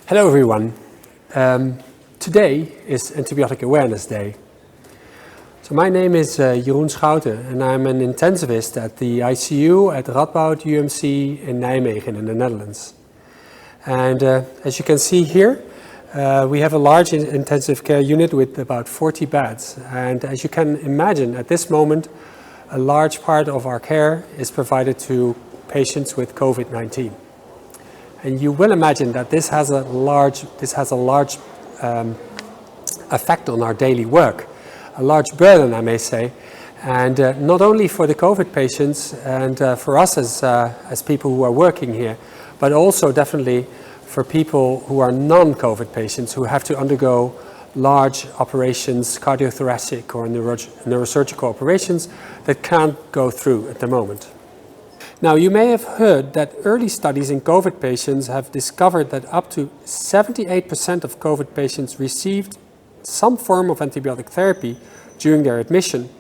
Hello everyone. Today is Antibiotic Awareness Day. So my name is Jeroen Schouten and I'm an intensivist at the ICU at Radboudumc in Nijmegen in the Netherlands. And as you can see here, we have a large intensive care unit with about 40 beds. And as you can imagine, at this moment, a large part of our care is provided to patients with COVID-19. And you will imagine that this has a large effect on our daily work, a large burden, I may say, and not only for the COVID patients and for us as people who are working here, but also definitely for people who are non-COVID patients who have to undergo large operations, cardiothoracic or neurosurgical operations that can't go through at the moment. Now, you may have heard that early studies in COVID patients have discovered that up to 78% of COVID patients received some form of antibiotic therapy during their admission,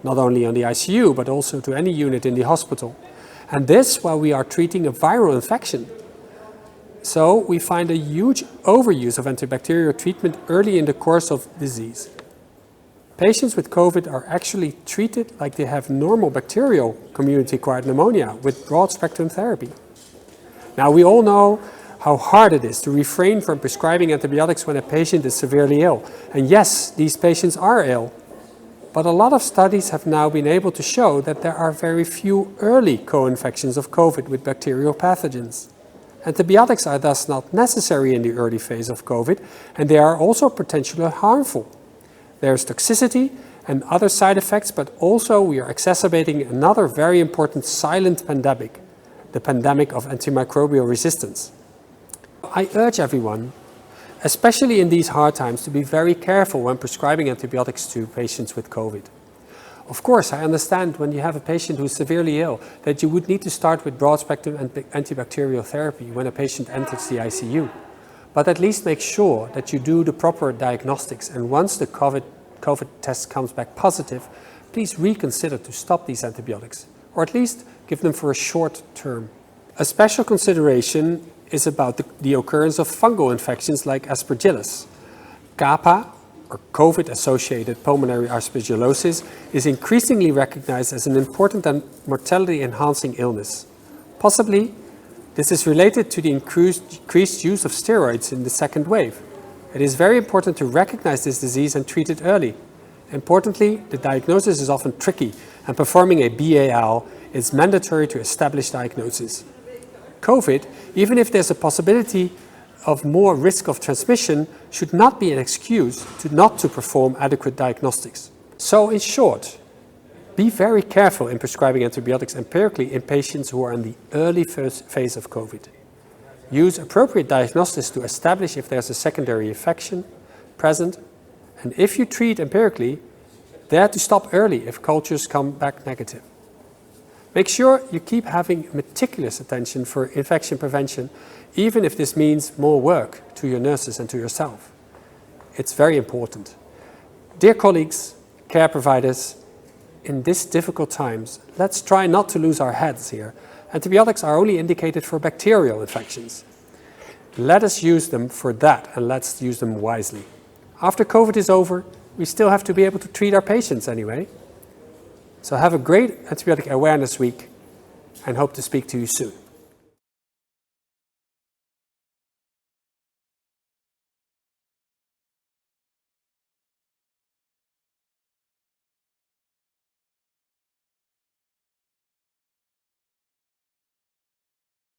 not only on the ICU, but also to any unit in the hospital. And this while we are treating a viral infection. So we find a huge overuse of antibacterial treatment early in the course of disease. Patients with COVID are actually treated like they have normal bacterial community-acquired pneumonia with broad-spectrum therapy. Now, we all know how hard it is to refrain from prescribing antibiotics when a patient is severely ill. And yes, these patients are ill. But a lot of studies have now been able to show that there are very few early co-infections of COVID with bacterial pathogens. Antibiotics are thus not necessary in the early phase of COVID, and they are also potentially harmful. There's toxicity and other side effects, but also we are exacerbating another very important silent pandemic, the pandemic of antimicrobial resistance. I urge everyone, especially in these hard times, to be very careful when prescribing antibiotics to patients with COVID. Of course, I understand when you have a patient who is severely ill that you would need to start with broad-spectrum antibacterial therapy when a patient enters the ICU. But at least make sure that you do the proper diagnostics, and once the COVID test comes back positive, please reconsider to stop these antibiotics, or at least give them for a short term. A special consideration is about the occurrence of fungal infections like Aspergillus. CAPA, or COVID-associated pulmonary aspergillosis, is increasingly recognized as an important and mortality-enhancing illness. Possibly, this is related to the increased use of steroids in the second wave. It is very important to recognize this disease and treat it early. Importantly, the diagnosis is often tricky, and performing a BAL is mandatory to establish diagnosis. COVID, even if there's a possibility of more risk of transmission, should not be an excuse not to perform adequate diagnostics. So in short, be very careful in prescribing antibiotics empirically in patients who are in the early phase of COVID. Use appropriate diagnostics to establish if there's a secondary infection present, and if you treat empirically, dare to stop early if cultures come back negative. Make sure you keep having meticulous attention for infection prevention, even if this means more work to your nurses and to yourself. It's very important. Dear colleagues, care providers, in these difficult times, let's try not to lose our heads here. Antibiotics are only indicated for bacterial infections. Let us use them for that, and let's use them wisely. After COVID is over, we still have to be able to treat our patients anyway. So have a great Antibiotic Awareness Week and hope to speak to you soon.